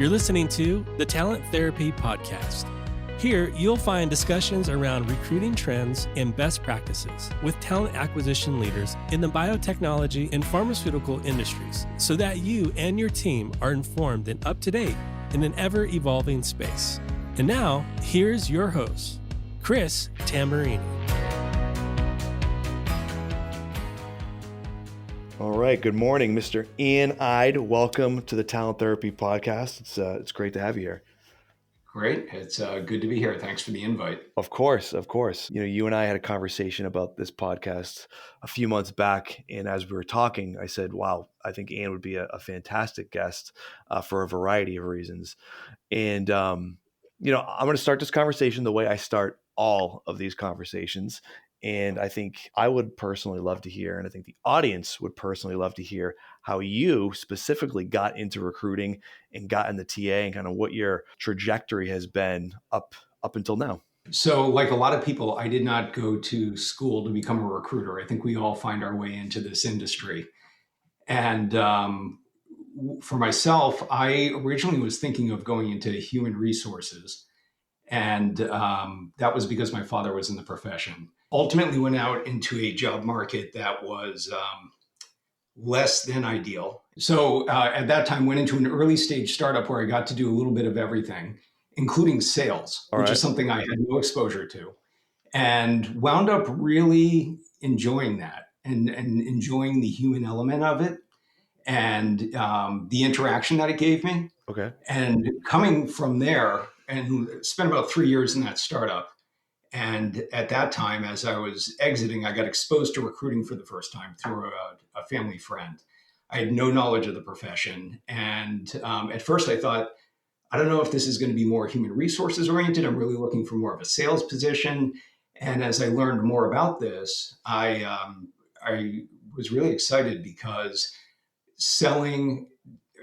You're listening to the Talent Therapy Podcast. Here, you'll find discussions around recruiting trends and best practices with talent acquisition leaders in the biotechnology and pharmaceutical industries so that you and your team are informed and up to date in an ever-evolving space. And now, here's your host, Chris Tamburini. All right. Good morning, Mr. Ian Ide. Welcome to the Talent Therapy Podcast. It's great to have you here. Great. It's good to be here. Thanks for the invite. Of course. You and I had a conversation about this podcast a few months back, and as we were talking, I said, "Wow, I think Ian would be a fantastic guest for a variety of reasons." And I'm going to start this conversation the way I start all of these conversations. And I think I would personally love to hear, and I think the audience would personally love to hear how you specifically got into recruiting and got in the TA and kind of what your trajectory has been up until now. So like a lot of people, I did not go to school to become a recruiter. I think we all find our way into this industry. And for myself, I originally was thinking of going into human resources. And that was because my father was in the profession. Ultimately went out into a job market that was less than ideal. So at that time, went into an early stage startup where I got to do a little bit of everything, including sales, which is something I had no exposure to, and wound up really enjoying that and enjoying the human element of it and the interaction that it gave me. Okay. And coming from there, and spent about 3 years in that startup. And at that time, as I was exiting, I got exposed to recruiting for the first time through a family friend. I had no knowledge of the profession. And at first I thought, I don't know if this is going to be more human resources oriented. I'm really looking for more of a sales position. And as I learned more about this, I was really excited because selling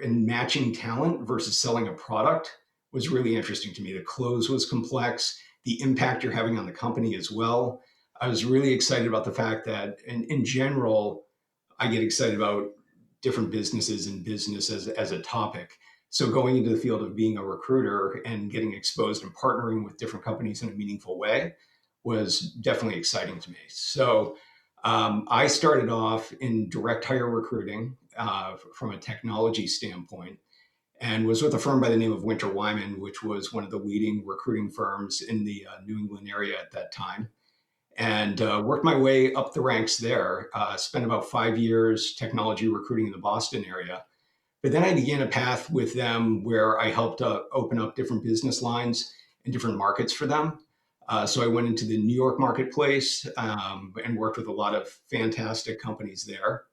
and matching talent versus selling a product was really interesting to me. The close was complex, the impact you're having on the company as well. I was really excited about the fact that in general, I get excited about different businesses and business as a topic. So going into the field of being a recruiter and getting exposed and partnering with different companies in a meaningful way was definitely exciting to me. So I started off in direct hire recruiting from a technology standpoint, and was with a firm by the name of Winter Wyman, which was one of the leading recruiting firms in the New England area at that time. And worked my way up the ranks there, spent about 5 years technology recruiting in the Boston area. But then I began a path with them where I helped open up different business lines in different markets for them. So I went into the New York marketplace and worked with a lot of fantastic companies there.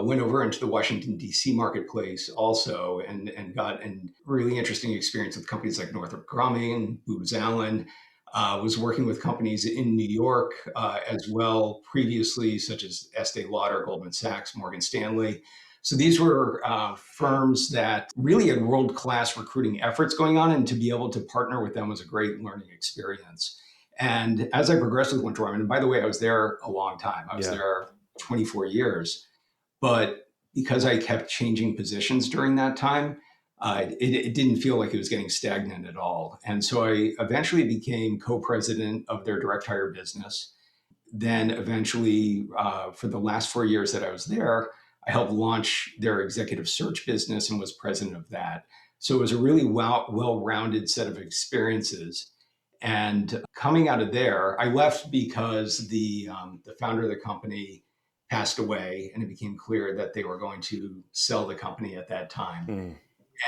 Went over into the Washington, D.C. marketplace also and got a really interesting experience with companies like Northrop Grumman, Booz Allen. Was working with companies in New York as well previously, such as Estee Lauder, Goldman Sachs, Morgan Stanley. So these were firms that really had world-class recruiting efforts going on, and to be able to partner with them was a great learning experience. And as I progressed with Winter Wyman, and by the way, I was there a long time. I was there 24 years. But because I kept changing positions during that time, it didn't feel like it was getting stagnant at all. And so I eventually became co-president of their direct hire business. Then eventually, for the last 4 years that I was there, I helped launch their executive search business and was president of that. So it was a really well-rounded set of experiences. And coming out of there, I left because the founder of the company passed away, and it became clear that they were going to sell the company at that time.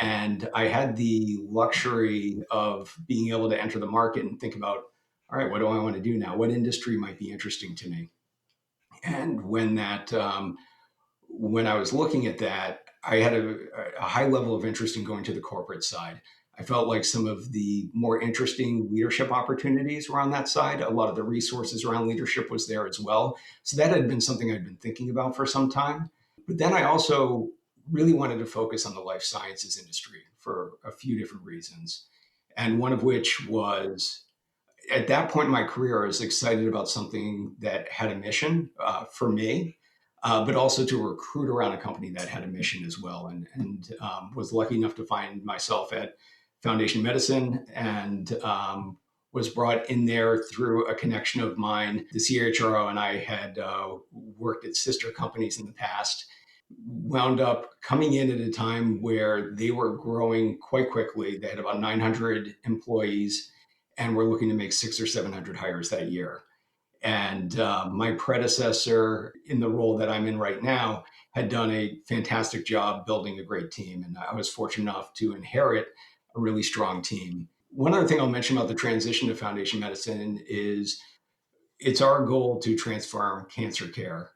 And I had the luxury of being able to enter the market and think about, all right, what do I want to do now? What industry might be interesting to me? And when I was looking at that, I had a high level of interest in going to the corporate side. I felt like some of the more interesting leadership opportunities were on that side. A lot of the resources around leadership was there as well. So that had been something I'd been thinking about for some time. But then I also really wanted to focus on the life sciences industry for a few different reasons. And one of which was, at that point in my career, I was excited about something that had a mission for me. but also to recruit around a company that had a mission as well. And was lucky enough to find myself at Foundation Medicine, and was brought in there through a connection of mine. The CHRO and I had worked at sister companies in the past, wound up coming in at a time where they were growing quite quickly. They had about 900 employees and were looking to make 600 or 700 hires that year. And my predecessor in the role that I'm in right now had done a fantastic job building a great team. And I was fortunate enough to inherit a really strong team. One other thing I'll mention about the transition to Foundation Medicine is it's our goal to transform cancer care.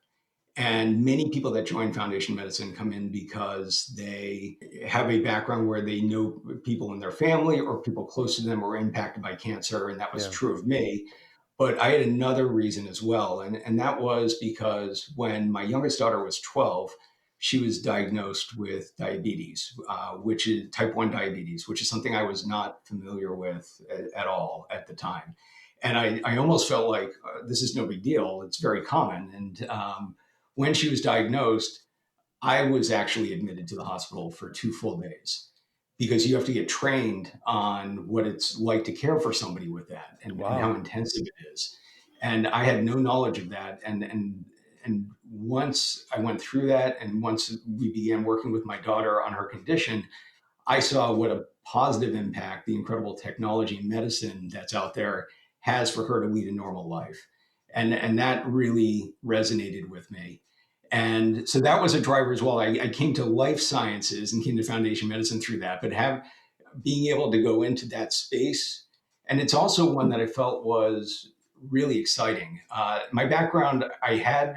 And many people that join Foundation Medicine come in because they have a background where they know people in their family or people close to them were impacted by cancer. And that was Yeah. true of me. But I had another reason as well. And that was because when my youngest daughter was 12, she was diagnosed with diabetes, which is type 1 diabetes, which is something I was not familiar with at all at the time. And I almost felt like this is no big deal. It's very common. And when she was diagnosed, I was actually admitted to the hospital for 2 full days because you have to get trained on what it's like to care for somebody with that and how Wow. intensive it is. And I had no knowledge of that. And once I went through that, and once we began working with my daughter on her condition, I saw what a positive impact the incredible technology and medicine that's out there has for her to lead a normal life. And that really resonated with me. And so that was a driver as well. I came to life sciences and came to Foundation Medicine through that, but being able to go into that space. And it's also one that I felt was really exciting. My background, I had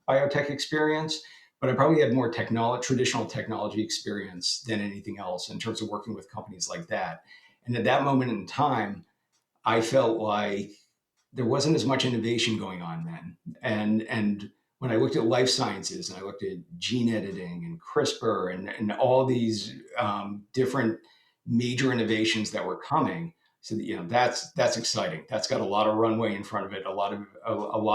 biotech experience, but I probably had more traditional technology experience than anything else in terms of working with companies like that. And at that moment in time, I felt like there wasn't as much innovation going on then. And when I looked at life sciences and I looked at gene editing and CRISPR and all these different major innovations that were coming, so that, that's exciting. That's got a lot of runway in front of it, a lot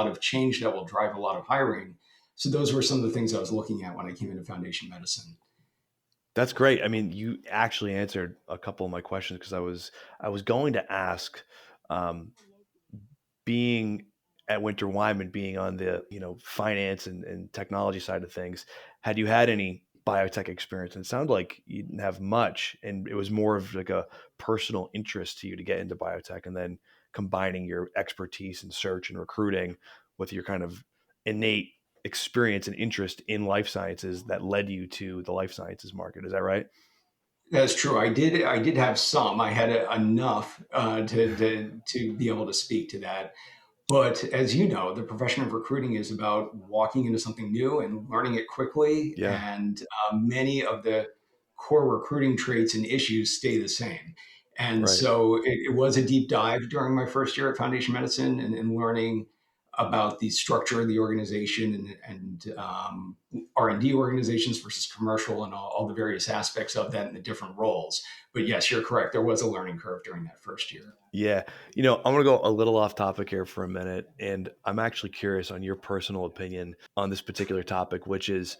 of change that will drive a lot of hiring. So those were some of the things I was looking at when I came into Foundation Medicine. That's great. I mean, you actually answered a couple of my questions because I was going to ask, um, being at Winter Wyman, being on the finance and technology side of things, had you had any biotech experience? And it sounded like you didn't have much, and it was more of like a personal interest to you to get into biotech, and then combining your expertise in search and recruiting with your kind of innate experience and interest in life sciences that led you to the life sciences market. Is that right? That's true. I did have some. I had enough to be able to speak to that. But as you know, the profession of recruiting is about walking into something new and learning it quickly. Yeah. And many of the core recruiting traits and issues stay the same. And Right. so it was a deep dive during my first year at Foundation Medicine and learning about the structure of the organization and R&D organizations versus commercial and all the various aspects of that and the different roles. But yes, you're correct. There was a learning curve during that first year. Yeah. I'm going to go a little off topic here for a minute. And I'm actually curious on your personal opinion on this particular topic, which is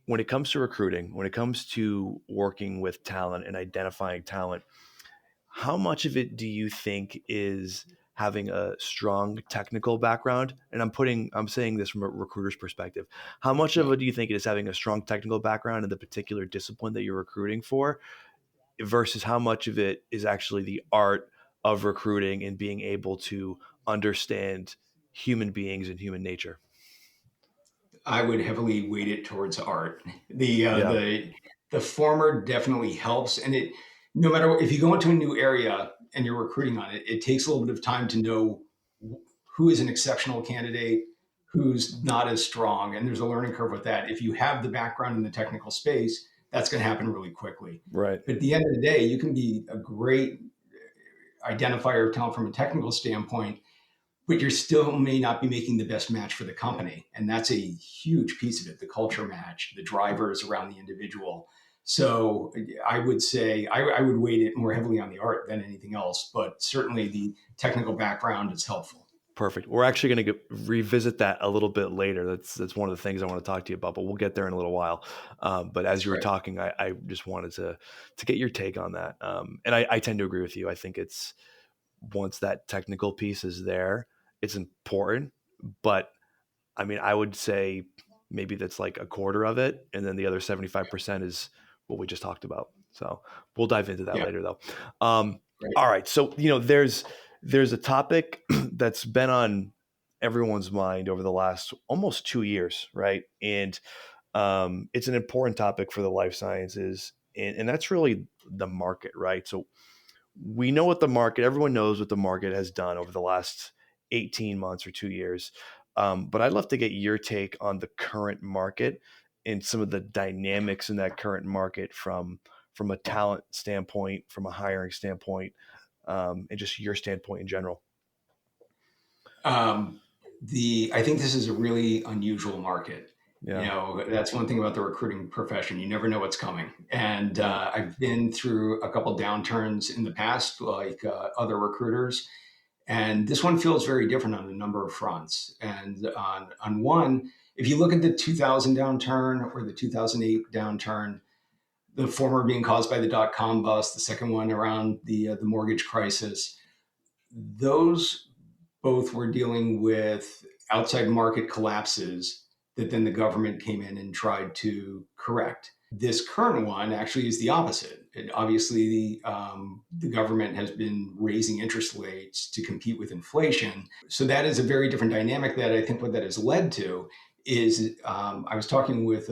when it comes to recruiting, when it comes to working with talent and identifying talent, how much of it do you think is having a strong technical background? And I'm saying this from a recruiter's perspective. How much of Yeah. it do you think it is having a strong technical background in the particular discipline that you're recruiting for versus how much of it is actually the art of recruiting and being able to understand human beings and human nature? I would heavily weight it towards art. The uh, Yeah, the the former definitely helps, and it no matter if you go into a new area and you're recruiting on it, it takes a little bit of time to know who is an exceptional candidate, who's not as strong, and there's a learning curve with that. If you have the background in the technical space, that's going to happen really quickly. right. But at the end of the day, you can be a great identifier of talent from a technical standpoint, but you still may not be making the best match for the company. And that's a huge piece of it, the culture match, the drivers around the individual. So I would say I would weight it more heavily on the art than anything else, but certainly the technical background is helpful. Perfect. We're actually going to revisit that a little bit later. That's one of the things I want to talk to you about, but we'll get there in a little while. But as you were Right. talking, I just wanted to get your take on that. And I tend to agree with you. I think it's once that technical piece is there, it's important. But I mean, I would say maybe that's like a quarter of it, and then the other 75% is what we just talked about. So we'll dive into that Yeah. later, though. All Right. right. So there's a topic that's been on everyone's mind over the last almost 2 years, right? And it's an important topic for the life sciences, and that's really the market, right? So we know what the market, everyone knows what the market has done over the last 18 months or 2 years. But I'd love to get your take on the current market and some of the dynamics in that current market from a talent standpoint, from a hiring standpoint, and just your standpoint in general. Um, I think this is a really unusual market. You Yeah. know, that's one thing about the recruiting profession. You never know what's coming. And Yeah. I've been through a couple downturns in the past, like other recruiters. And this one feels very different on a number of fronts. And on one, if you look at the 2000 downturn or the 2008 downturn, the former being caused by the dot-com bust, the second one around the mortgage crisis, those both were dealing with outside market collapses that then the government came in and tried to correct. This current one actually is the opposite. Obviously, the government has been raising interest rates to compete with inflation. So that is a very different dynamic that I think what that has led to is I was talking with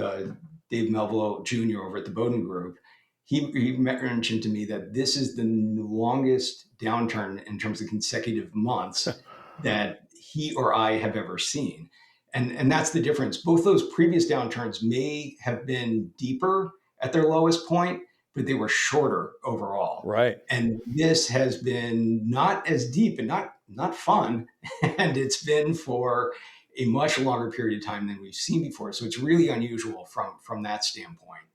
Dave Melville Jr. over at the Bowden Group. He mentioned to me that this is the longest downturn in terms of consecutive months that he or I have ever seen. And that's the difference. Both those previous downturns may have been deeper at their lowest point, but they were shorter overall. Right. And this has been not as deep and not fun. And it's been for a much longer period of time than we've seen before. So it's really unusual from that standpoint.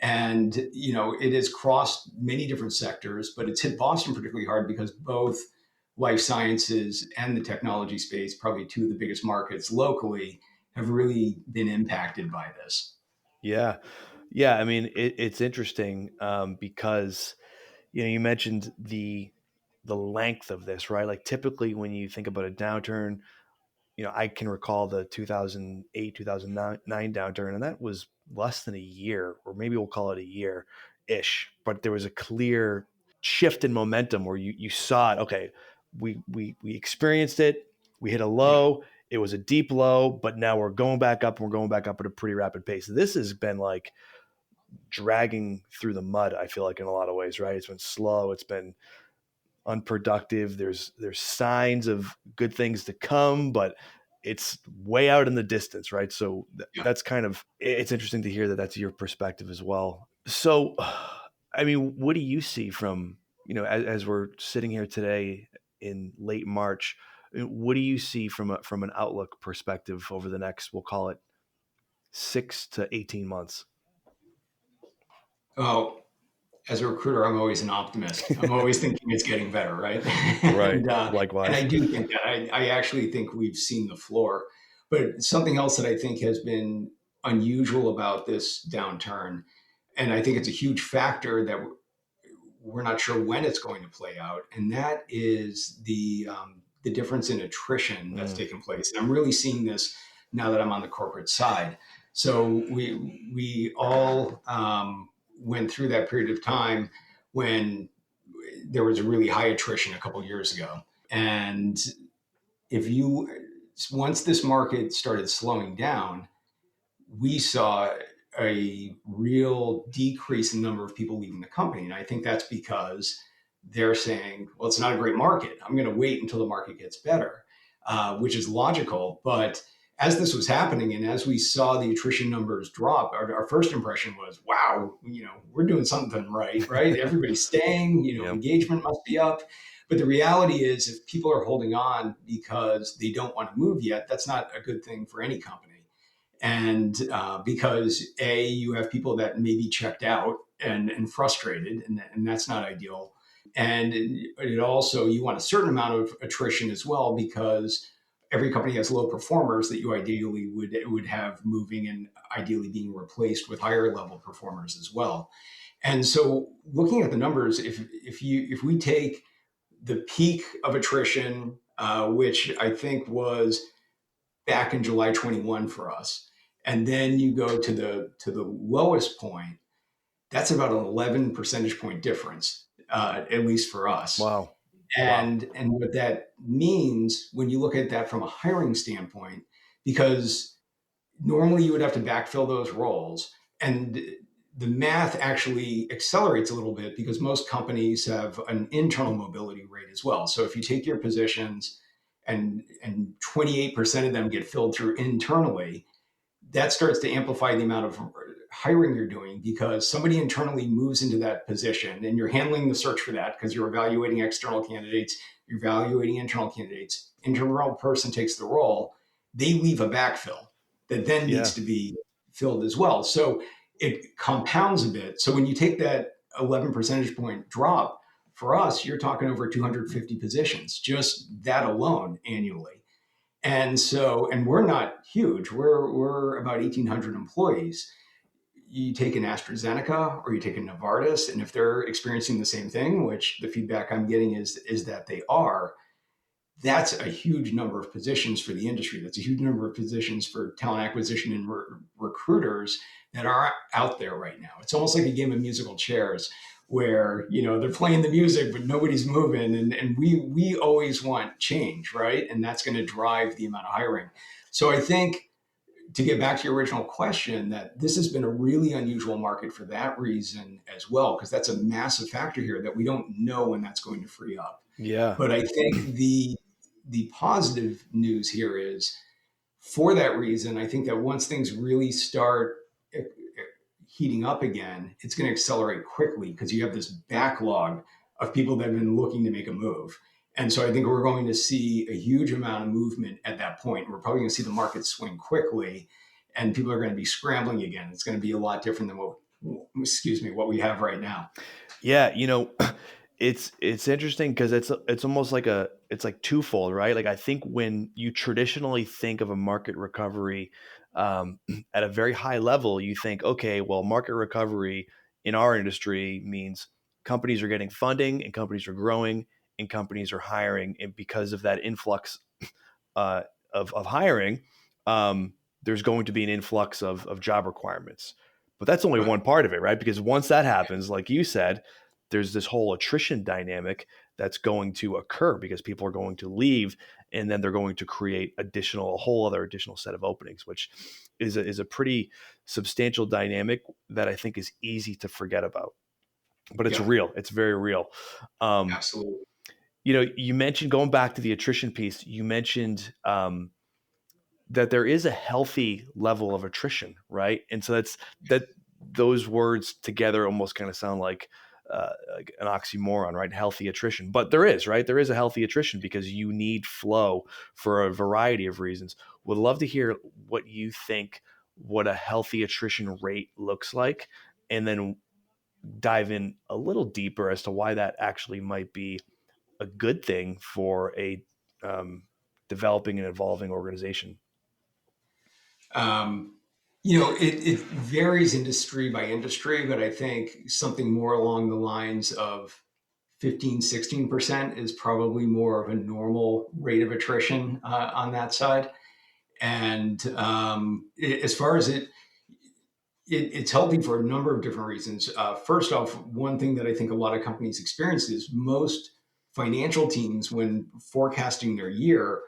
And you know, it has crossed many different sectors, but it's hit Boston particularly hard because both life sciences and the technology space, probably two of the biggest markets locally, have really been impacted by this. Yeah. Yeah. I mean, it's interesting because, you mentioned the length of this, right? Like typically when you think about a downturn, I can recall the 2008, 2009 downturn, and that was less than a year, or maybe we'll call it a year ish. But there was a clear shift in momentum where you saw it. Okay, we experienced it. We hit a Yeah. low. It was a deep low, but now we're going back up, and we're going back up at a pretty rapid pace. This has been like dragging through the mud, I feel like, in a lot of ways, right? It's been slow. It's been unproductive. There's signs of good things to come, but it's way out in the distance, right? So Yeah. that's kind of, it's interesting to hear that that's your perspective as well. So, I mean, what do you see from, as we're sitting here today in late March, what do you see from an outlook perspective over the next, we'll call it 6 to 18 months? Oh, as a recruiter, I'm always an optimist. I'm always thinking it's getting better, right? Right. And I Likewise. do think that. I actually think we've seen the floor. But something else that I think has been unusual about this downturn, and I think it's a huge factor that we're not sure when it's going to play out, and that is the difference in attrition that's Mm, taken place. And I'm really seeing this now that I'm on the corporate side. So we all went through that period of time when there was a really high attrition a couple of years ago, and if you once this market started slowing down, we saw a real decrease in the number of people leaving the company. And I think that's because they're saying, well, it's not a great market. I'm going to wait until the market gets better, which is logical. But as this was happening and as we saw the attrition numbers drop, our first impression was, wow, we're doing something right, right? Everybody's staying, yep. engagement must be up. But the reality is, if people are holding on because they don't want to move yet, that's not a good thing for any company. And because you have people that may be checked out and frustrated, and that's not ideal. And it also, you want a certain amount of attrition as well, because every company has low performers that you ideally would have moving and ideally being replaced with higher level performers as well. And so looking at the numbers, if we take the peak of attrition, which I think was back in July 21 for us, and then you go to the lowest point, that's about an 11 percentage point difference, at least for us. Wow. And what that means when you look at that from a hiring standpoint, because normally you would have to backfill those roles, and the math actually accelerates a little bit because most companies have an internal mobility rate as well. So if you take your positions and 28% of them get filled through internally, that starts to amplify the amount of hiring you're doing, because somebody internally moves into that position and you're handling the search for that because you're evaluating external candidates, you're evaluating internal candidates. Internal person takes the role, they leave a backfill that then Yeah. needs to be filled as well. So it compounds a bit. So when you take that 11 percentage point drop, for us, you're talking over 250 positions, just that alone annually. And so, and we're not huge. We're about 1,800 employees. You take an AstraZeneca or you take a Novartis, and if they're experiencing the same thing, which the feedback I'm getting is that they are, that's a huge number of positions for the industry. That's a huge number of positions for talent acquisition and recruiters that are out there right now. It's almost like a game of musical chairs where, you know, they're playing the music, but nobody's moving. And we always want change, right? And that's going to drive the amount of hiring. So I think, to get back to your original question, that this has been a really unusual market for that reason as well, because that's a massive factor here that we don't know when that's going to free up. Yeah. But I think the positive news here is, for that reason, I think that once things really start heating up again, it's going to accelerate quickly because you have this backlog of people that have been looking to make a move. And so I think we're going to see a huge amount of movement at that point. We're probably going to see the market swing quickly and people are going to be scrambling again. It's going to be a lot different than what we have right now. Yeah, you know, it's interesting because it's almost like it's like twofold, right? Like I think when you traditionally think of a market recovery at a very high level, you think, okay, well, market recovery in our industry means companies are getting funding and companies are growing and companies are hiring, and because of that influx uh, of hiring, there's going to be an influx of job requirements. But that's only Right. one part of it, right? Because once that happens, like you said, there's this whole attrition dynamic that's going to occur because people are going to leave, and then they're going to create a whole other additional set of openings, which is a pretty substantial dynamic that I think is easy to forget about. But it's Yeah, real. It's very real. absolutely. You know, you mentioned, going back to the attrition piece, you mentioned that there is a healthy level of attrition, right? And so those words together almost kind of sound like an oxymoron, right? Healthy attrition, but there is, right? There is a healthy attrition because you need flow for a variety of reasons. Would love to hear what you think, what a healthy attrition rate looks like, and then dive in a little deeper as to why that actually might be a good thing for a developing and evolving organization. Um, you know, it varies industry by industry, but I think something more along the lines of 15, 16% is probably more of a normal rate of attrition on that side. And as far as it's healthy for a number of different reasons. First off, one thing that I think a lot of companies experience is most financial teams, when forecasting their year,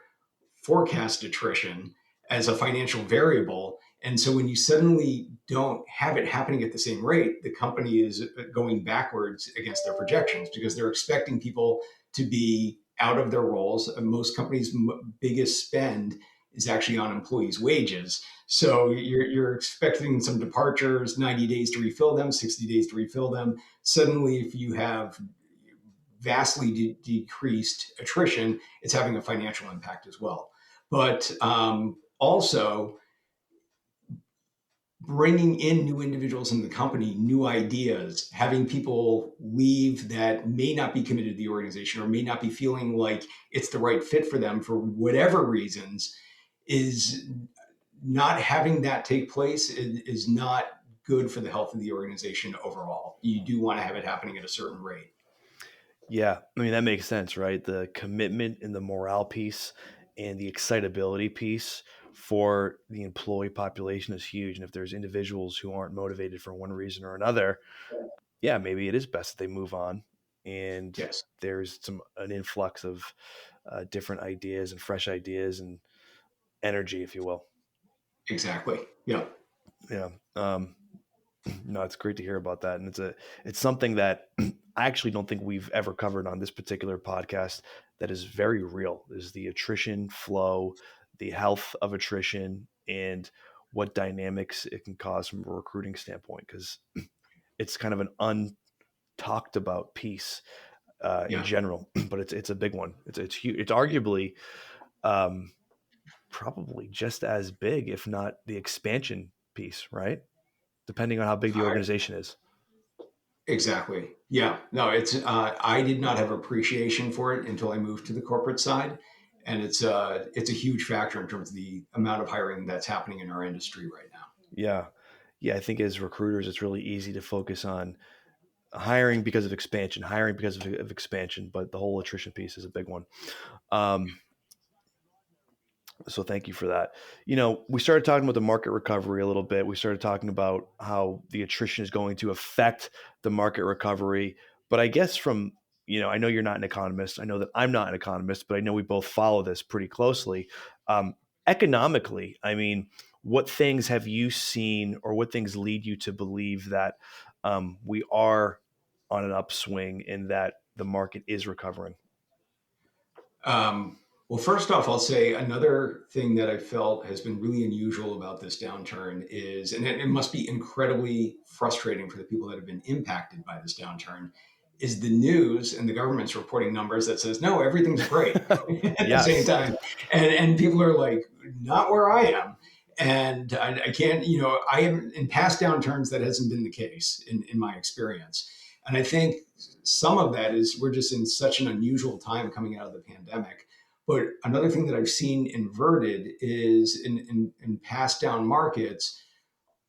forecast attrition as a financial variable. And so when you suddenly don't have it happening at the same rate, the company is going backwards against their projections because they're expecting people to be out of their roles. And most companies' biggest spend is actually on employees' wages. So you're expecting some departures, 90 days to refill them, 60 days to refill them. Suddenly, if you have vastly decreased attrition, it's having a financial impact as well. But also, bringing in new individuals in the company, new ideas, having people leave that may not be committed to the organization or may not be feeling like it's the right fit for them for whatever reasons, is not having that take place is not good for the health of the organization overall. You do want to have it happening at a certain rate. Yeah, I mean, that makes sense, right? The commitment and the morale piece and the excitability piece for the employee population is huge. And if there's individuals who aren't motivated for one reason or another, yeah, maybe it is best that they move on and Yes, there's an influx of different ideas and fresh ideas and energy, if you will. exactly. Yeah. Yeah. No, it's great to hear about that. And it's something that I actually don't think we've ever covered on this particular podcast that is very real, is the attrition flow, the health of attrition, and what dynamics it can cause from a recruiting standpoint. Because it's kind of an untalked about piece in Yeah. general, but it's a big one. It's huge. It's arguably um, probably just as big, if not the expansion piece, right? Depending on how big the organization is. Exactly. Yeah. No, I did not have appreciation for it until I moved to the corporate side. And it's a huge factor in terms of the amount of hiring that's happening in our industry right now. Yeah. Yeah. I think as recruiters, it's really easy to focus on hiring because of expansion, of expansion, but the whole attrition piece is a big one. Um, so thank you for that. We started talking about the market recovery a little bit. We started talking about how the attrition is going to affect the market recovery. But I guess I know you're not an economist. I know that I'm not an economist, but I know we both follow this pretty closely. Um, Economically, I mean, what things have you seen or what things lead you to believe that we are on an upswing and that the market is recovering? Um, well, first off, I'll say another thing that I felt has been really unusual about this downturn is, and it must be incredibly frustrating for the people that have been impacted by this downturn, is the news and the government's reporting numbers that says, no, everything's great at the same Yes. time. And people are like, not where I am. And I can't, I haven't, in past downturns, that hasn't been the case in my experience. And I think some of that is we're just in such an unusual time coming out of the pandemic. But another thing that I've seen inverted is in past down markets,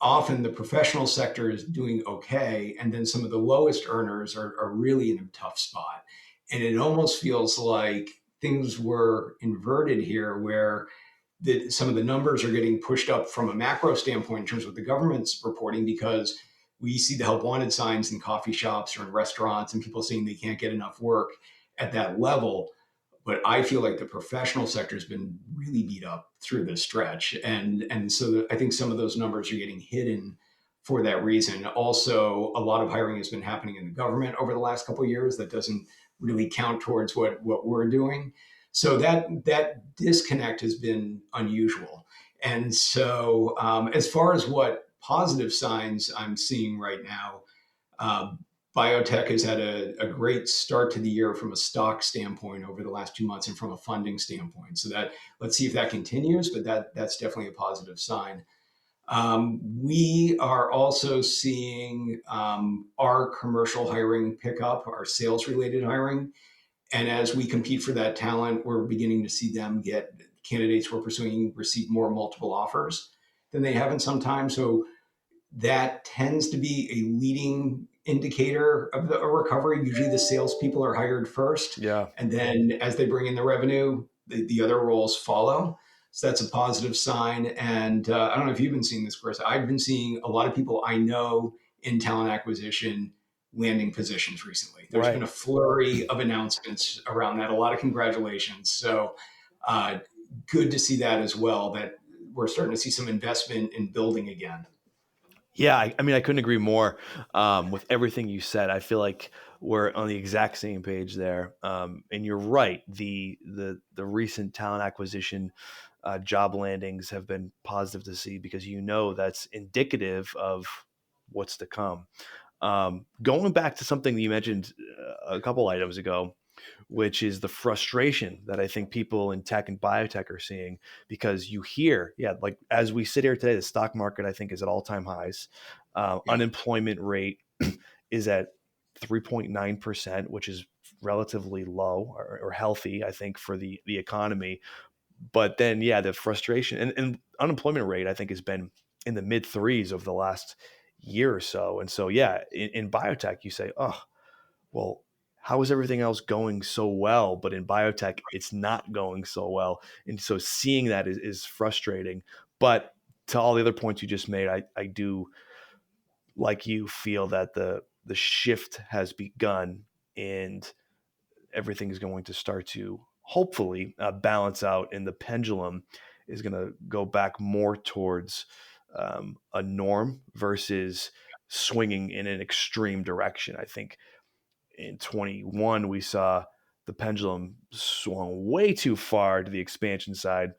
often the professional sector is doing okay. And then some of the lowest earners are really in a tough spot. And it almost feels like things were inverted here where some of the numbers are getting pushed up from a macro standpoint in terms of what the government's reporting because we see the help wanted signs in coffee shops or in restaurants and people saying they can't get enough work at that level. But I feel like the professional sector has been really beat up through this stretch. And so I think some of those numbers are getting hidden for that reason. Also, a lot of hiring has been happening in the government over the last couple of years that doesn't really count towards what we're doing. So that disconnect has been unusual. And so as far as what positive signs I'm seeing right now, uh, biotech has had a great start to the year from a stock standpoint over the last 2 months and from a funding standpoint. So that let's see if that continues, but that's definitely a positive sign. We are also seeing our commercial hiring pick up, our sales related hiring. And as we compete for that talent, we're beginning to see them get candidates we're pursuing receive more multiple offers than they have in some time. So that tends to be a leading indicator of a recovery. Usually the salespeople are hired first, Yeah. and then as they bring in the revenue, the other roles follow. So that's a positive sign. And I don't know if you've been seeing this, Chris. I've been seeing a lot of people I know in talent acquisition landing positions recently. There's been Right. a flurry of announcements around that. A lot of congratulations. So uh, good to see that as well, that we're starting to see some investment in building again. Yeah, I mean, I couldn't agree more with everything you said. I feel like we're on the exact same page there. And you're right. The recent talent acquisition job landings have been positive to see because that's indicative of what's to come. Going back to something that you mentioned a couple items ago, which is the frustration that I think people in tech and biotech are seeing, because you hear, yeah, like as we sit here today, the stock market, I think, is at all-time highs. Yeah. Unemployment rate is at 3.9%, which is relatively low or healthy, I think, for the economy. But then, yeah, the frustration and unemployment rate, I think, has been in the mid threes over the last year or so. And so, yeah, in biotech, you say, oh, well, how is everything else going so well? But in biotech, it's not going so well. And so seeing that is frustrating. But to all the other points you just made, I do, like you, feel that the shift has begun, and everything is going to start to hopefully balance out, and the pendulum is going to go back more towards a norm versus swinging in an extreme direction. I think in 21 we saw the pendulum swung way too far to the expansion side,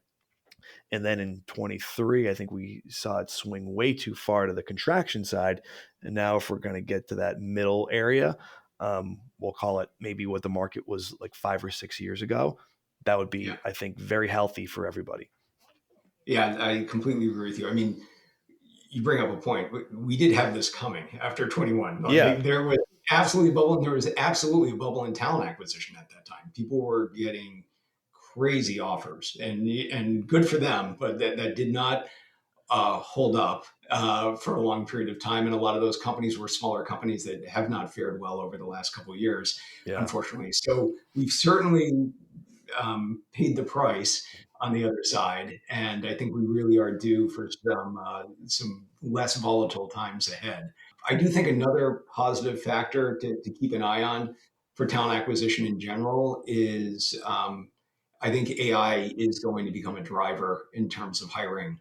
and then in 23 I think we saw it swing way too far to the contraction side. And now if we're going to get to that middle area, we'll call it maybe what the market was like 5 or 6 years ago, that would Yeah. be, I think, very healthy for everybody. Yeah, I completely agree with you. I mean, you bring up a point. We did have this coming after 21. Yeah. There was absolutely a bubble, and there was absolutely a bubble in talent acquisition at that time. People were getting crazy offers, and good for them, but that did not hold up for a long period of time. And a lot of those companies were smaller companies that have not fared well over the last couple of years, Yeah. unfortunately. So we've certainly paid the price on the other side, and I think we really are due for some less volatile times ahead. I do think another positive factor to keep an eye on for talent acquisition in general is I think AI is going to become a driver in terms of hiring.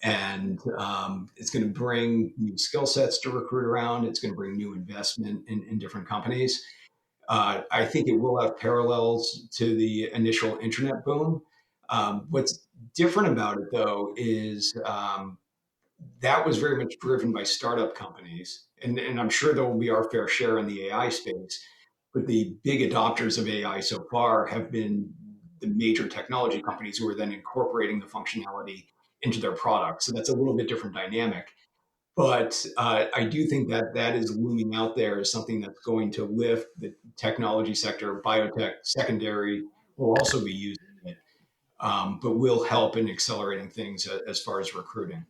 And it's going to bring new skill sets to recruit around. It's going to bring new investment in different companies. I think it will have parallels to the initial internet boom. What's different about it, though, is that was very much driven by startup companies. And I'm sure there will be our fair share in the AI space. But the big adopters of AI so far have been the major technology companies who are then incorporating the functionality into their products. So that's a little bit different dynamic. But I do think that that is looming out there as something that's going to lift the technology sector. Biotech secondary will also be using it, but will help in accelerating things as far as recruiting.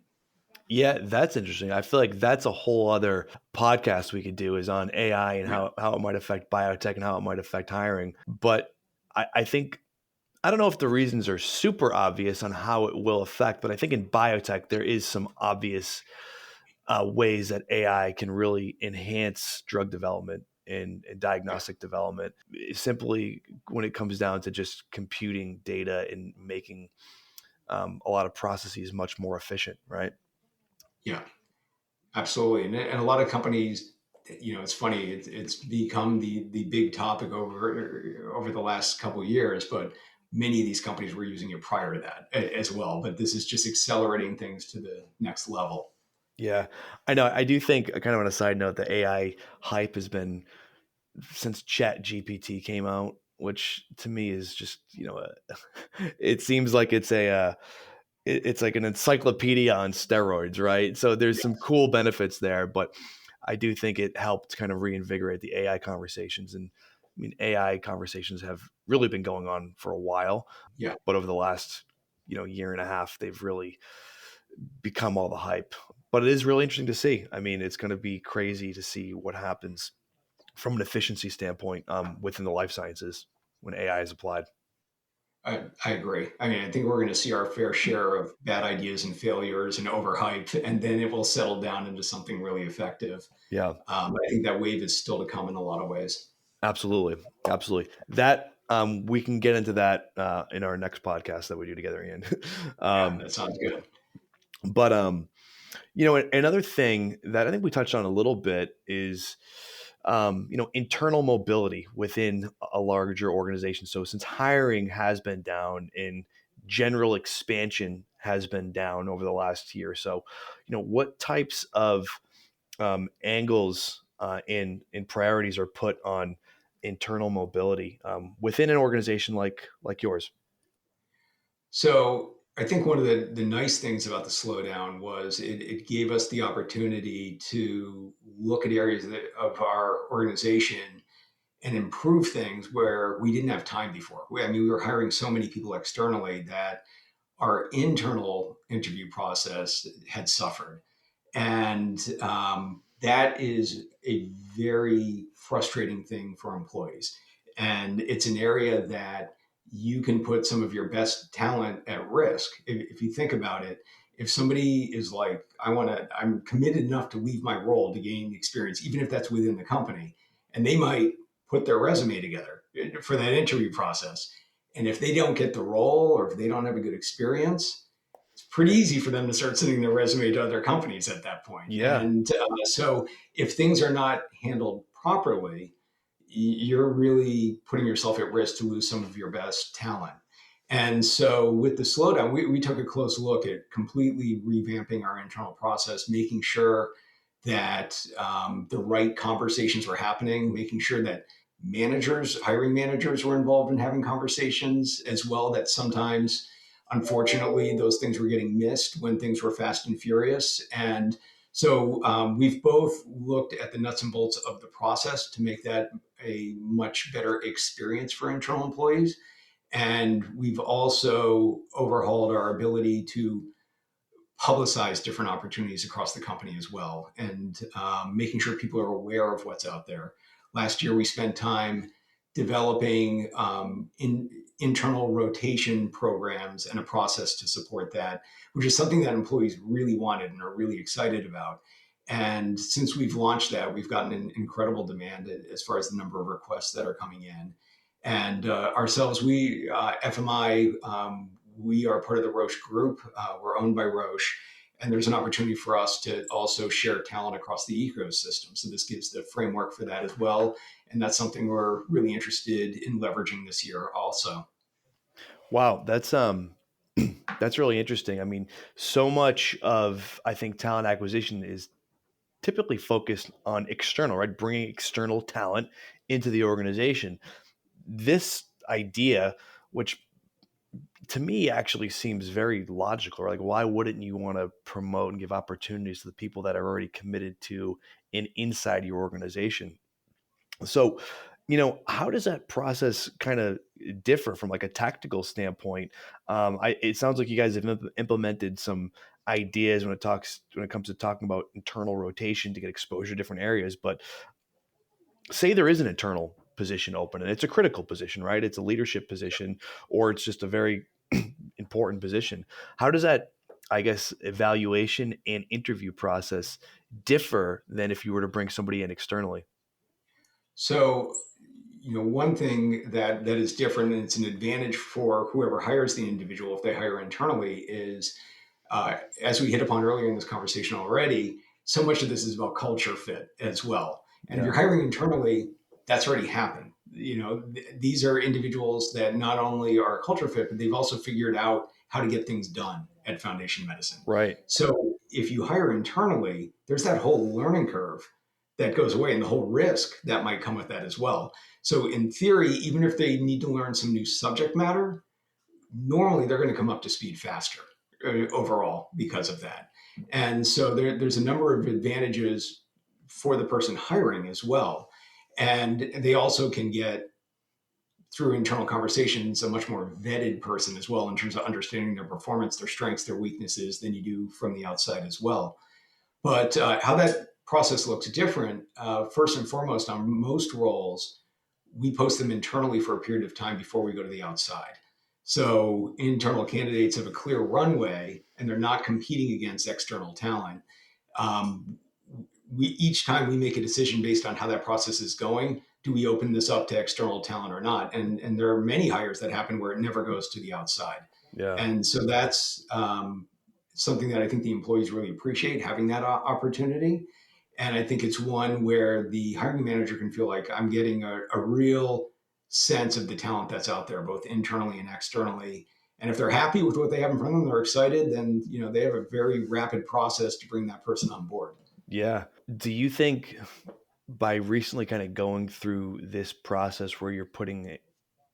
Yeah, that's interesting. I feel like that's a whole other podcast we could do, is on AI and Yeah. how it might affect biotech and how it might affect hiring. But I think, I don't know if the reasons are super obvious on how it will affect, but I think in biotech, there is some obvious ways that AI can really enhance drug development and Yeah. diagnostic development, simply when it comes down to just computing data and making a lot of processes much more efficient, right? Yeah. Absolutely, and a lot of companies, it's funny. It's become the big topic over the last couple of years, but many of these companies were using it prior to that as well. But this is just accelerating things to the next level. Yeah, I know. I do think, kind of on a side note, the AI hype has been since Chat GPT came out, which to me is just, it seems like it's like an encyclopedia on steroids, right? So there's some Yes. cool benefits there, but I do think it helped kind of reinvigorate the AI conversations. And I mean, AI conversations have really been going on for a while, Yeah. but over the last, year and a half, they've really become all the hype. But it is really interesting to see. I mean, it's going to be crazy to see what happens from an efficiency standpoint within the life sciences when AI is applied. I agree. I mean, I think we're going to see our fair share of bad ideas and failures and overhype, and then it will settle down into something really effective. Yeah, I think that wave is still to come in a lot of ways. absolutely. Absolutely. That we can get into that in our next podcast that we do together, Ian. Yeah, um, that sounds good. but another thing that I think we touched on a little bit is internal mobility within a larger organization. So since hiring has been down and general expansion has been down over the last year or so, what types of angles and priorities are put on internal mobility within an organization like yours? So I think one of the nice things about the slowdown was it gave us the opportunity to look at areas of our organization and improve things where we didn't have time before. I mean, we were hiring so many people externally that our internal interview process had suffered. And that is a very frustrating thing for employees. And it's an area that you can put some of your best talent at risk. If you think about it, if somebody is like, I'm committed enough to leave my role to gain experience, even if that's within the company, and they might put their resume together for that interview process. And if they don't get the role or if they don't have a good experience, it's pretty easy for them to start sending their resume to other companies at that point. Yeah. And so if things are not handled properly, you're really putting yourself at risk to lose some of your best talent. And so with the slowdown, we took a close look at completely revamping our internal process, making sure that the right conversations were happening, making sure that hiring managers were involved in having conversations as well, that sometimes, unfortunately, those things were getting missed when things were fast and furious. And so we've both looked at the nuts and bolts of the process to make that a much better experience for internal employees. And we've also overhauled our ability to publicize different opportunities across the company as well, and making sure people are aware of what's out there. Last year, we spent time developing internal rotation programs and a process to support that, which is something that employees really wanted and are really excited about. And since we've launched that, we've gotten an incredible demand as far as the number of requests that are coming in. And ourselves, FMI, we are part of the Roche Group. We're owned by Roche. And there's an opportunity for us to also share talent across the ecosystem. So this gives the framework for that as well. And that's something we're really interested in leveraging this year also. Wow, that's that's really interesting. I mean, so much of I think talent acquisition is typically focused on external, right? Bringing external talent into the organization. This idea, which to me actually seems very logical, like why wouldn't you want to promote and give opportunities to the people that are already committed to and inside your organization? So, how does that process kind of differ from like a tactical standpoint? It sounds like you guys have implemented some ideas when it comes to talking about internal rotation to get exposure to different areas. But say there is an internal position open and it's a critical position, right? It's a leadership position, or it's just a very important position. How does that, I guess, evaluation and interview process differ than if you were to bring somebody in externally? So, one thing that is different, and it's an advantage for whoever hires the individual if they hire internally, is as we hit upon earlier in this conversation already, so much of this is about culture fit as well. And if Yeah. you're hiring internally, that's already happened. These are individuals that not only are culture fit, but they've also figured out how to get things done at Foundation Medicine. Right. So if you hire internally, there's that whole learning curve that goes away and the whole risk that might come with that as well. So in theory, even if they need to learn some new subject matter, normally they're going to come up to speed faster overall because of that. And so there's a number of advantages for the person hiring as well. And they also can get, through internal conversations, a much more vetted person as well in terms of understanding their performance, their strengths, their weaknesses than you do from the outside as well. But how that process looks different, first and foremost, on most roles, we post them internally for a period of time before we go to the outside. So internal candidates have a clear runway and they're not competing against external talent. Um, each time we make a decision based on how that process is going, do we open this up to external talent or not? And there are many hires that happen where it never goes to the outside. Yeah. And so that's something that I think the employees really appreciate, having that opportunity. And I think it's one where the hiring manager can feel like I'm getting a real sense of the talent that's out there, both internally and externally. And if they're happy with what they have in front of them, they're excited, then they have a very rapid process to bring that person on board. Yeah. Do you think by recently kind of going through this process where you're putting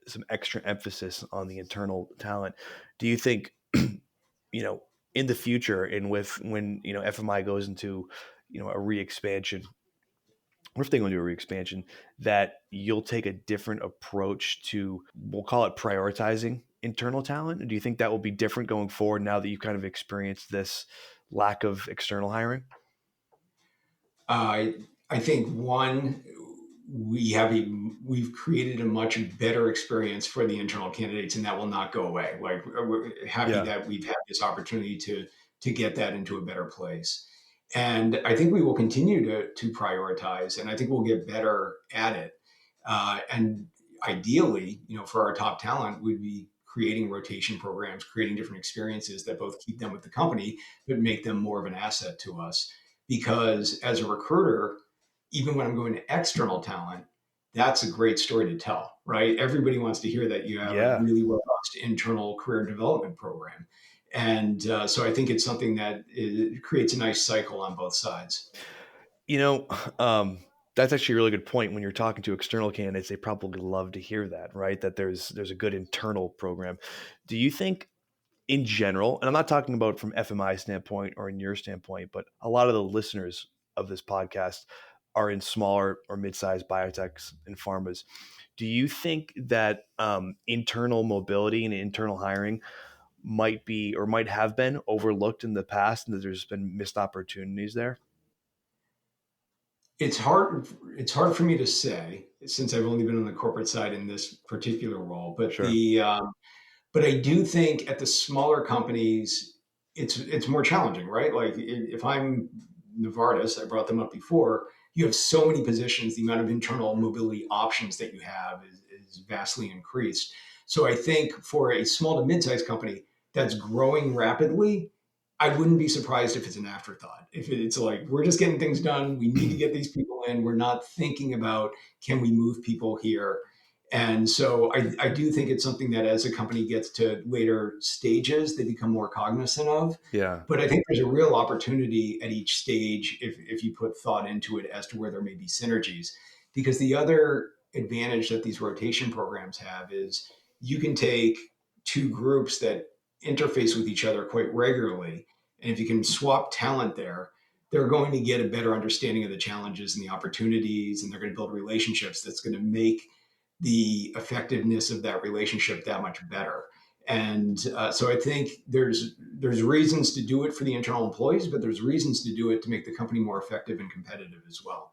some extra emphasis on the internal talent, do you think, in the future and when, FMI goes into, a re-expansion, or if they go into a re-expansion, that you'll take a different approach to, we'll call it prioritizing internal talent? Do you think that will be different going forward now that you've kind of experienced this lack of external hiring? I think one, we've created a much better experience for the internal candidates, and that will not go away. Like, we're happy Yeah. that we've had this opportunity to get that into a better place. And I think we will continue to prioritize, and I think we'll get better at it. And ideally, for our top talent, we'd be creating rotation programs, creating different experiences that both keep them with the company, but make them more of an asset to us. Because as a recruiter, even when I'm going to external talent, that's a great story to tell, right? Everybody wants to hear that you have a Yeah. really robust internal career development program. And so I think it's something that creates a nice cycle on both sides. You know, um, that's actually a really good point. When you're talking to external candidates, they probably love to hear that, right? That there's a good internal program. Do you think in general, and I'm not talking about from FMI standpoint or in your standpoint, but a lot of the listeners of this podcast are in smaller or mid-sized biotechs and pharmas. Do you think that internal mobility and internal hiring might be or might have been overlooked in the past, and that there's been missed opportunities there? It's hard. It's hard for me to say since I've only been on the corporate side in this particular role. But Sure. but I do think at the smaller companies, it's more challenging, right? Like, if I'm Novartis, I brought them up before. You have so many positions. The amount of internal mobility options that you have is vastly increased. So I think for a small to mid-sized company that's growing rapidly, I wouldn't be surprised if it's an afterthought. If it's like, we're just getting things done, we need to get these people in. We're not thinking about, can we move people here? And so I do think it's something that as a company gets to later stages, they become more cognizant of. Yeah. But I think there's a real opportunity at each stage if you put thought into it as to where there may be synergies. Because the other advantage that these rotation programs have is you can take two groups that interface with each other quite regularly. And if you can swap talent there, they're going to get a better understanding of the challenges and the opportunities, and they're going to build relationships that's going to make the effectiveness of that relationship that much better. And so I think there's reasons to do it for the internal employees, but there's reasons to do it to make the company more effective and competitive as well.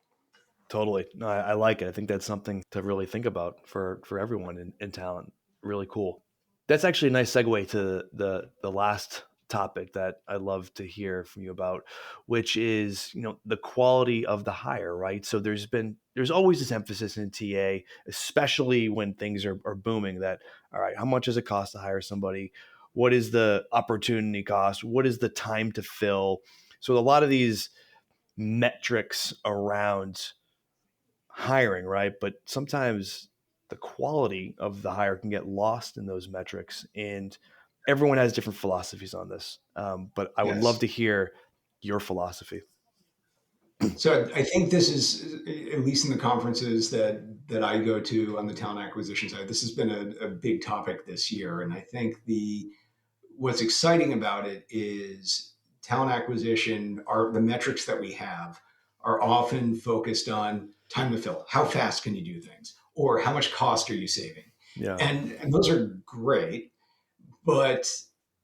Totally. No, I like it. I think that's something to really think about for everyone in talent. Really cool. That's actually a nice segue to the last topic that I love to hear from you about, which is, the quality of the hire, right? So there's always this emphasis in TA, especially when things are booming, that, all right, how much does it cost to hire somebody? What is the opportunity cost? What is the time to fill? So a lot of these metrics around hiring, right? But sometimes the quality of the hire can get lost in those metrics, and everyone has different philosophies on this. But I would love Yes. to hear your philosophy. So I think this is, at least in the conferences that I go to on the talent acquisition side, this has been a big topic this year. And I think what's exciting about it is talent acquisition, are the metrics that we have are often focused on time to fill. How fast can you do things? Or how much cost are you saving? Yeah. And those are great. But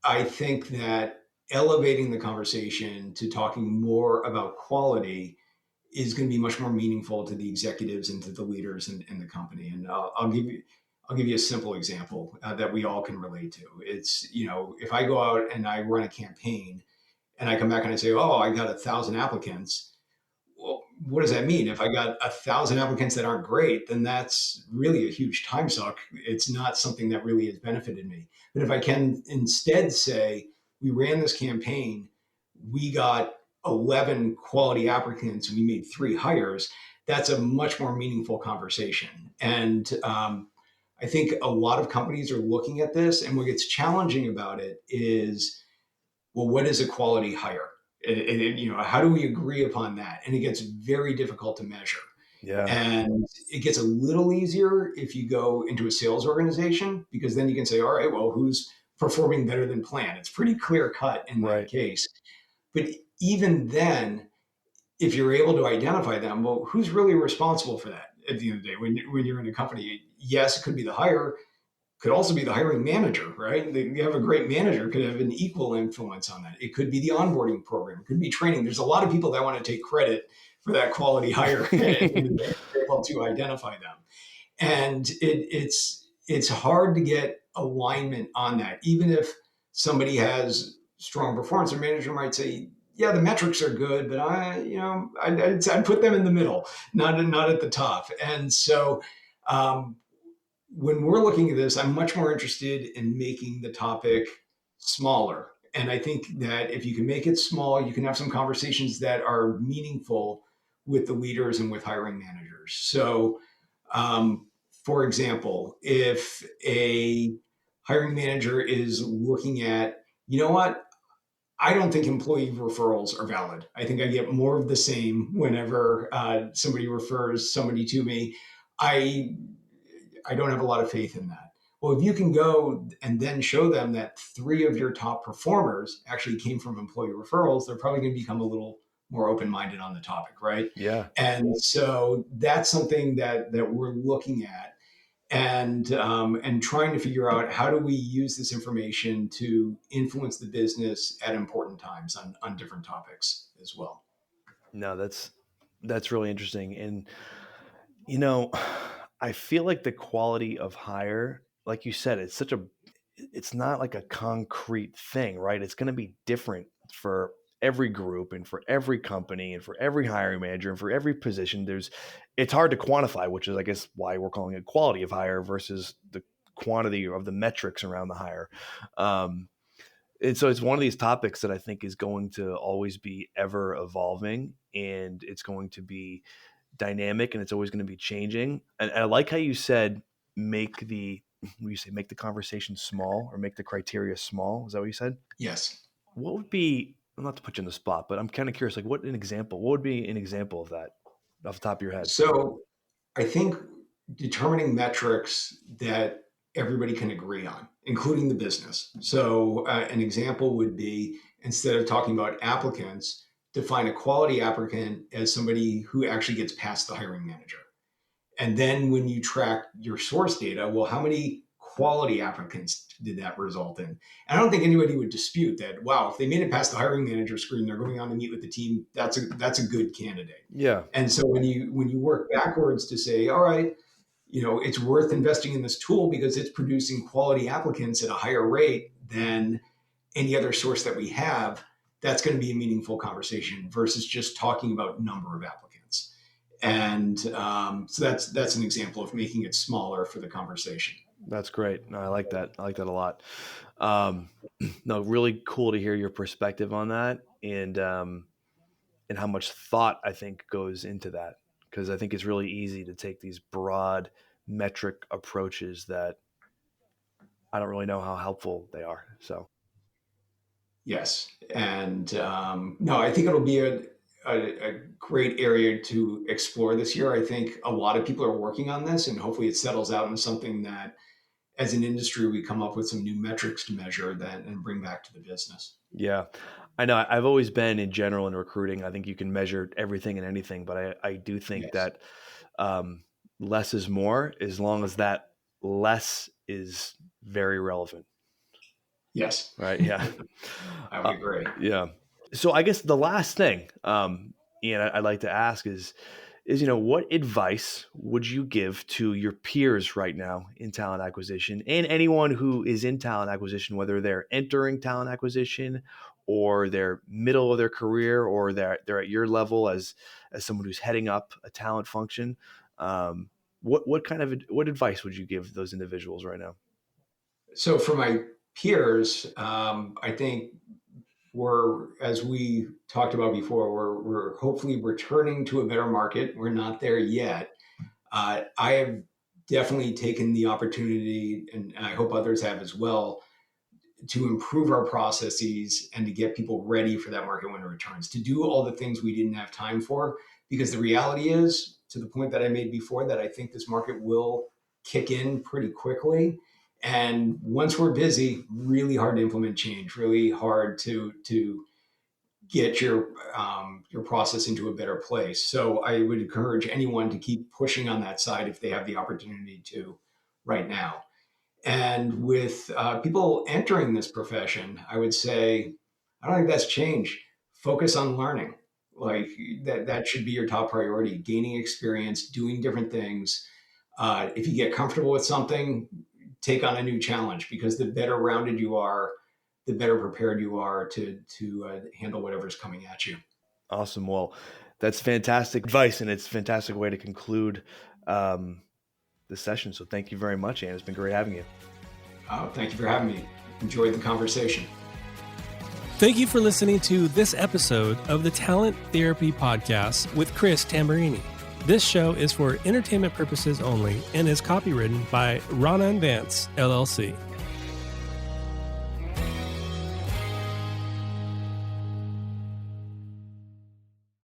I think that elevating the conversation to talking more about quality is going to be much more meaningful to the executives and to the leaders in the company. And I'll give you a simple example that we all can relate to. It's, if I go out and I run a campaign and I come back and I say, oh, I got 1,000 applicants. Well, what does that mean? If I got 1,000 applicants that aren't great, then that's really a huge time suck. It's not something that really has benefited me. But if I can instead say, we ran this campaign, we got 11 quality applicants, and we made 3 hires, that's a much more meaningful conversation. And I think a lot of companies are looking at this. And what gets challenging about it is, well, what is a quality hire? How do we agree upon that? And it gets very difficult to measure. Yeah. And it gets a little easier if you go into a sales organization, because then you can say, all right, well, who's performing better than planned? It's pretty clear cut in that Right. case. But even then, if you're able to identify them, well, who's really responsible for that at the end of the day? When you're in a company, yes, it could be the hire, could also be the hiring manager, right? You have a great manager, could have an equal influence on that. It could be the onboarding program, it could be training. There's a lot of people that want to take credit for that quality hire and they're able to identify them. And it's hard to get alignment on that. Even if somebody has strong performance, a manager might say, yeah, the metrics are good, but I'd put them in the middle, not at the top. And so um, when we're looking at this, I'm much more interested in making the topic smaller. And I think that if you can make it small, you can have some conversations that are meaningful with the leaders and with hiring managers. So, um, for example, if a hiring manager is looking at, you know what, I don't think employee referrals are valid. I think I get more of the same whenever somebody refers somebody to me. I I don't have a lot of faith in that. Well, if you can go and then show them that 3 of your top performers actually came from employee referrals, they're probably going to become a little more open-minded on the topic, right? Yeah. And so that's something that we're looking at and trying to figure out how do we use this information to influence the business at important times on different topics as well. No, that's really interesting. And you know, I feel like the quality of hire, like you said, it's not like a concrete thing, right? It's going to be different for every group and for every company and for every hiring manager and for every position. It's hard to quantify, which is, I guess, why we're calling it quality of hire versus the quantity of the metrics around the hire. Um, and so it's one of these topics that I think is going to always be ever evolving, and it's going to be dynamic, and it's always going to be changing. And I like how you said make the conversation small, or make the criteria small. Is that what you said? Yes. What would be, not to put you on the spot, but I'm kind of curious, like what would be an example of that off the top of your head? So I think determining metrics that everybody can agree on, including the business. So, an example would be, instead of talking about applicants, define a quality applicant as somebody who actually gets past the hiring manager. And then when you track your source data, well, how many quality applicants did that result in? And I don't think anybody would dispute that. Wow, if they made it past the hiring manager screen, they're going on to meet with the team. That's a good candidate. Yeah. And so when you work backwards to say, all right, it's worth investing in this tool because it's producing quality applicants at a higher rate than any other source that we have, that's going to be a meaningful conversation versus just talking about number of applicants. And so that's an example of making it smaller for the conversation. That's great. No, I like that. I like that a lot. Um, no, really cool to hear your perspective on that, and how much thought I think goes into that, because I think it's really easy to take these broad metric approaches that I don't really know how helpful they are. So Yes. And no, I think it'll be a great area to explore this year. I think a lot of people are working on this, and hopefully it settles out into something that as an industry, we come up with some new metrics to measure that and bring back to the business. yeah, I know I've always been in general in recruiting. I think you can measure everything and anything, but I do think Yes. that um, less is more, as long as that less is very relevant. Yes. Right. Yeah. I would Uh, agree. yeah. So I guess the last thing, Ian, I'd like to ask is, what advice would you give to your peers right now in talent acquisition, and anyone who is in talent acquisition, whether they're entering talent acquisition or they're middle of their career, or they're at your level as someone who's heading up a talent function. What advice would you give those individuals right now? So for my peers, I think as we talked about before, we're hopefully returning to a better market. We're not there yet. I have definitely taken the opportunity, and I hope others have as well, to improve our processes and to get people ready for that market when it returns, to do all the things we didn't have time for. Because the reality is, to the point that I made before, that I think this market will kick in pretty quickly. And once we're busy, really hard to implement change, really hard to get your process into a better place. So I would encourage anyone to keep pushing on that side if they have the opportunity to right now. And with people entering this profession, I would say, I don't think that's changed. Focus on learning. Like that should be your top priority, gaining experience, doing different things. If you get comfortable with something, take on a new challenge, because the better rounded you are, the better prepared you are to handle whatever's coming at you. Awesome. Well, that's fantastic advice, and it's a fantastic way to conclude the session. So thank you very much, Ian. It's been great having you. Thank you for having me. Enjoyed the conversation. Thank you for listening to this episode of the Talent Therapy Podcast with Chris Tamburini. This show is for entertainment purposes only and is copywritten by Rana and Vance, LLC.